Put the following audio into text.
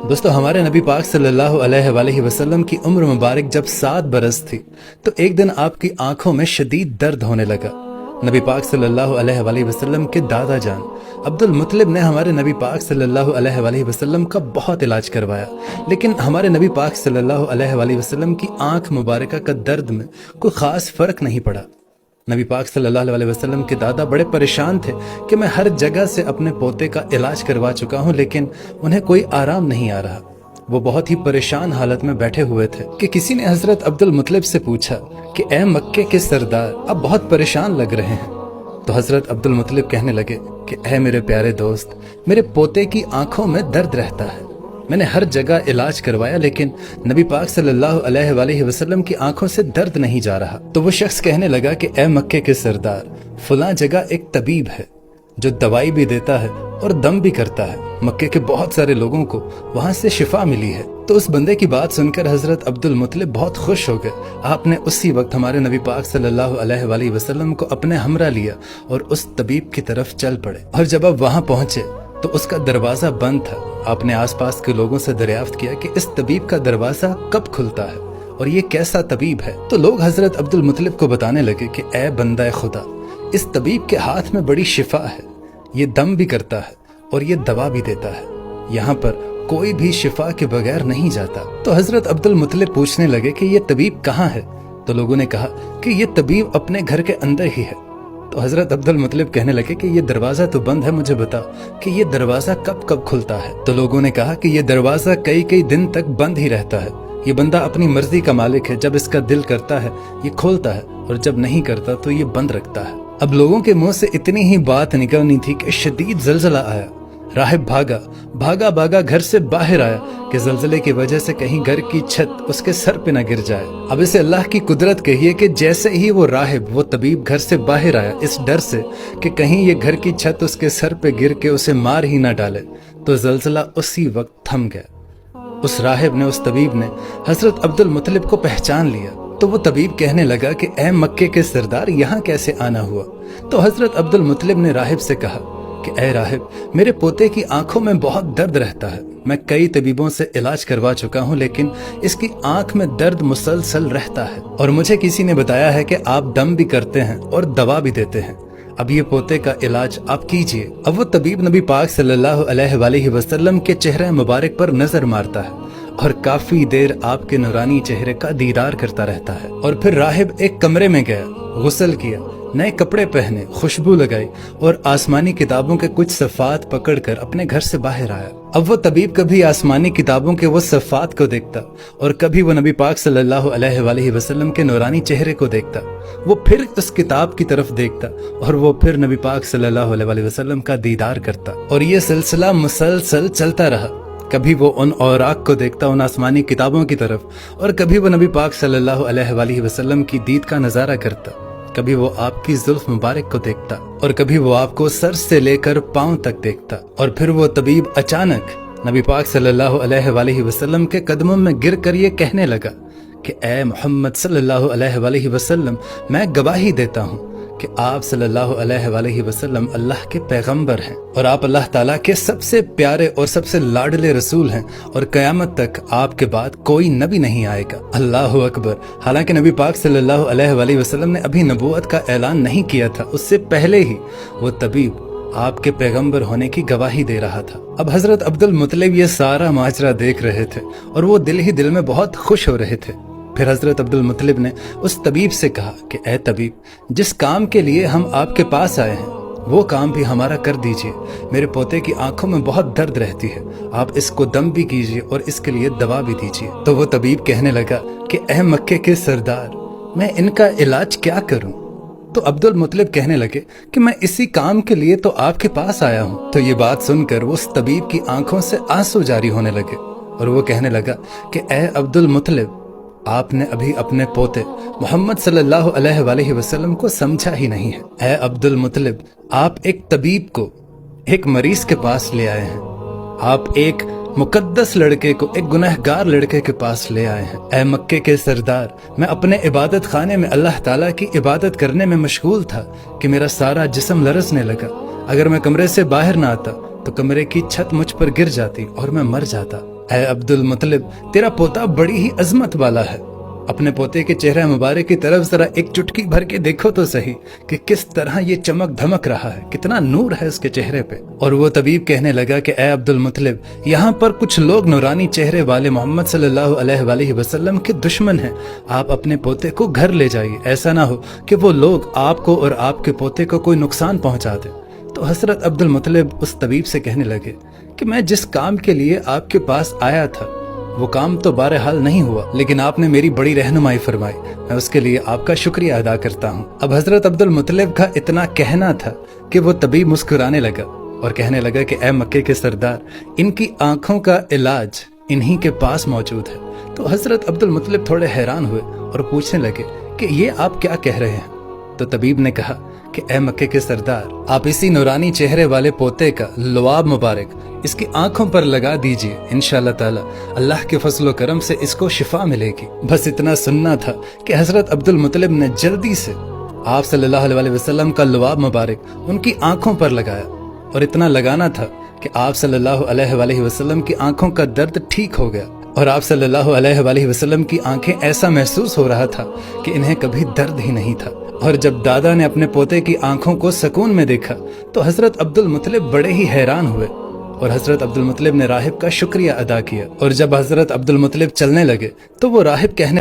दोस्तों, हमारे नबी पाक सल्लल्लाहु अलैहि वसल्लम की उम्र मुबारक जब 7 बरस थी तो एक दिन आपकी आंखों में शदीद दर्द होने लगा। नबी पाक सल्लल्लाहु अलैहि वसल्लम के दादा जान अब्दुल मुत्तलिब ने हमारे नबी पाक सल्लल्लाहु अलैहि वसल्लम का बहुत इलाज करवाया, लेकिन हमारे नबी पाक सल्लल्लाहु अलैहि वसल्लम की आंख मुबारक का दर्द में कोई खास फर्क नहीं पड़ा। नबी पाक सल्लल्लाहु अलैहि वसल्लम के दादा बड़े परेशान थे कि मैं हर जगह से अपने पोते का इलाज करवा चुका हूं, लेकिन उन्हें कोई आराम नहीं आ रहा। वो बहुत ही परेशान हालत में बैठे हुए थे कि किसी ने हजरत अब्दुल मुत्तलिब से पूछा कि ए मक्के के सरदार, अब बहुत परेशान लग रहे हैं। तो हजरत अब्दुल मुत्तलिब कहने लगे कि ए मेरे प्यारे दोस्त, मेरे पोते की आंखों में दर्द रहता है। मैंने हर जगह इलाज करवाया, लेकिन नबी पाक सल्लल्लाहु अलैहि वसल्लम की आंखों से दर्द नहीं जा रहा। तो वो शख्स कहने लगा कि ए मक्के के सरदार, फलां जगह एक तबीब है जो दवाई भी देता है और दम भी करता है। मक्के के बहुत सारे लोगों को वहां से शिफा मिली है। तो उस बंदे की बात सुनकर हजरत अब्दुल मुत्तलिब बहुत खुश हो गए। आपने उसी वक्त हमारे नबी पाक सल्लल्लाहु अलैहि वसल्लम को अपने हमरा लिया और उस तबीब की तरफ चल पड़े। और जब आप वहां पहुंचे तो उसका दरवाजा बंद था। आपने आसपास के लोगों से दरियाफ्त किया कि इस तबीब का दरवाजा कब खुलता है और ये कैसा तबीब है। तो लोग हजरत अब्दुल मुत्तलिब को बताने लगे कि ए बंदा खुदा, इस तबीब के हाथ में बड़ी शिफा है, ये दम भी करता है और ये दवा भी देता है। यहाँ पर कोई भी शिफा के बगैर नहीं जाता। तो हजरत अब्दुल मुत्तलिब पूछने लगे कि ये तबीब कहाँ है। तो लोगों ने कहा कि ये तबीब अपने घर के अंदर ही है। तो हजरत अब्दुल मुत्तलिब कहने लगे कि ये दरवाजा तो बंद है, मुझे बताओ कि ये दरवाजा कब कब खुलता है। तो लोगों ने कहा कि ये दरवाजा कई कई दिन तक बंद ही रहता है। ये बंदा अपनी मर्जी का मालिक है, जब इसका दिल करता है ये खोलता है और जब नहीं करता तो ये बंद रखता है। अब लोगों के मुंह से इतनी ही बात निकलनी थी कि शदीद जलजला आया। राहिब भागा घर से बाहर आया कि जलजले की वजह से कहीं घर की छत उसके सर पे न गिर जाए। अब इसे अल्लाह की कुदरत कहिए कि जैसे ही वो राहिब, वो तबीब घर से बाहर आया, इस डर से कि कहीं ये घर की छत उसके सर पे गिर के उसे मार ही ना डाले, तो जलजला उसी वक्त थम गया। उस राहिब ने, उस तबीब ने हजरत अब्दुल मुत्तलिब को पहचान लिया। तो वो तबीब कहने लगा कि ए मक्के के सरदार, यहाँ कैसे आना हुआ। तो हजरत अब्दुल मुत्तलिब ने राहिब से कहा कि ए राहिब, मेरे पोते की आंखों में बहुत दर्द रहता है। मैं कई तबीबों से इलाज करवा चुका हूँ, लेकिन इसकी आंख में दर्द मुसलसल रहता है और मुझे किसी ने बताया है कि आप दम भी करते हैं और दवा भी देते हैं। अब ये पोते का इलाज आप कीजिए। अब वो तबीब नबी पाक सल्लल्लाहु अलैहि वसल्लम के चेहरे मुबारक पर नजर मारता है और काफी देर आपके नूरानी चेहरे का दीदार करता रहता है। और फिर राहिब एक कमरे में गया, गुस्ल किया, नए कपड़े पहने, खुशबू लगाई और आसमानी किताबों के कुछ सफ़ात पकड़कर अपने घर से बाहर आया। अब वो तबीब कभी आसमानी किताबों के वो सफ़ात को देखता और कभी वो नबी पाक सल्लल्लाहु अलैहि वसल्लम के नूरानी चेहरे को देखता। वो फिर उस किताब की तरफ देखता और वो फिर नबी पाक सल्लल्लाहु अलैहि वसल्लम का दीदार करता। और ये सिलसिला मुसलसल चलता रहा। कभी वो उन औराक को देखता, उन आसमानी किताबों की तरफ, और कभी वो नबी पाक सल्लल्लाहु अलैहि वसल्लम की दीद का नजारा करता। कभी वो आपकी जुल्फ मुबारक को देखता और कभी वो आपको सर से लेकर पांव तक देखता। और फिर वो तबीब अचानक नबी पाक सल्लल्लाहु अलैहि वसल्लम के कदमों में गिर कर ये कहने लगा कि ए मोहम्मद सल्लल्लाहु अलैहि वसल्लम, मैं गवाही देता हूँ कि आप सल्लल्लाहु अलैहि वसल्लम अल्लाह के पैगंबर हैं और आप अल्लाह ताला के सबसे प्यारे और सबसे लाडले रसूल हैं और क़यामत तक आपके बाद कोई नबी नहीं आएगा। अल्लाहु अकबर। हालांकि नबी पाक सल्लल्लाहु अलैहि वसल्लम ने अभी नबूवत का ऐलान नहीं किया था, उससे पहले ही वो तबीब आपके पैगंबर होने की गवाही दे रहा था। अब हजरत अब्दुल मुत्तलिब ये सारा माजरा देख रहे थे और वो दिल ही दिल में बहुत खुश हो रहे थे। फिर हजरत अब्दुल मुत्तलिब ने उस तबीब से कहा कि ए तबीब, जिस काम के लिए हम आपके पास आए हैं वो काम भी हमारा कर दीजिए। मेरे पोते की आंखों में बहुत दर्द रहती है, आप इसको दम भी कीजिए और इसके लिए दवा भी दीजिए। तो वो तबीब कहने लगा कि ए मक्के के सरदार, मैं इनका इलाज क्या करूं। तो अब्दुल मुत्तलिब कहने लगे कि मैं इसी काम के लिए तो आपके पास आया हूं। तो ये बात सुनकर उस तबीब की आंखों से आंसू जारी होने लगे और वो कहने लगा कि ए अब्दुल मुत्तलिब, आपने अभी अपने पोते मोहम्मद सल्लल्लाहु अलैहि वसल्लम को समझा ही नहीं है। ए अब्दुल मुत्तलिब, आप एक तबीब को एक मरीज के पास ले आए हैं। आप एक मुकद्दस लड़के को एक गुनहगार लड़के के पास ले आए हैं। ए मक्के के सरदार, मैं अपने इबादत खाने में अल्लाह ताला की इबादत करने में मशगूल था कि मेरा सारा जिस्म लरजने लगा। अगर मैं कमरे से बाहर ना आता तो कमरे की छत मुझ पर गिर जाती और मैं मर जाता। اے عبدل مطلب، تیرا پوتا بڑی ہی عظمت والا ہے، اپنے پوتے کے چہرہ مبارک کی طرف ذرا ایک چٹکی بھر کے دیکھو تو صحیح کہ کس طرح یہ چمک دھمک رہا ہے، کتنا نور ہے اس کے چہرے پہ۔ اور وہ طبیب کہنے لگا کہ اے عبدل مطلب، یہاں پر کچھ لوگ نورانی چہرے والے محمد صلی اللہ علیہ وآلہ وسلم کے دشمن ہیں، آپ اپنے پوتے کو گھر لے جائیے، ایسا نہ ہو کہ وہ لوگ آپ کو اور آپ کے پوتے کو کوئی نقصان پہنچا دیں۔ تو حضرت عبدل مطلب اس طبیب سے کہنے لگے کہ میں جس کام کے لیے آپ کے پاس آیا تھا وہ کام تو بہرحال نہیں ہوا، لیکن آپ نے میری بڑی رہنمائی فرمائی، میں اس کے لیے آپ کا شکریہ ادا کرتا ہوں۔ اب حضرت عبدل مطلب کا اتنا کہنا تھا کہ وہ طبیب مسکرانے لگا اور کہنے لگا کہ اے مکے کے سردار، ان کی آنکھوں کا علاج انہی کے پاس موجود ہے۔ تو حضرت عبدل مطلب تھوڑے حیران ہوئے اور پوچھنے لگے کہ یہ آپ کیا کہہ رہے ہیں؟ تو طبیب نے کہا کہ اے مکے کے سردار، آپ اسی نورانی چہرے والے پوتے کا لعاب مبارک اس کی آنکھوں پر لگا دیجئے، انشاءاللہ تعالی اللہ کے فضل و کرم سے اس کو شفا ملے گی۔ بس اتنا سننا تھا کہ حضرت عبدل مطلب نے جلدی سے آپ صلی اللہ علیہ وسلم کا لعاب مبارک ان کی آنکھوں پر لگایا، اور اتنا لگانا تھا کہ آپ صلی اللہ علیہ وآلہ وسلم کی آنکھوں کا درد ٹھیک ہو گیا، اور آپ صلی اللہ علیہ وآلہ وسلم کی آنکھیں ایسا محسوس ہو رہا تھا کہ انہیں کبھی درد ہی نہیں تھا۔ اور جب دادا نے اپنے پوتے کی آنکھوں کو سکون میں دیکھا تو حضرت عبدل مطلب بڑے ہی حیران ہوئے، اور حضرت عبدل مطلب نے راہب کا شکریہ ادا کیا۔ اور جب حضرت عبدل مطلب چلنے لگے تو وہ راہب کہنے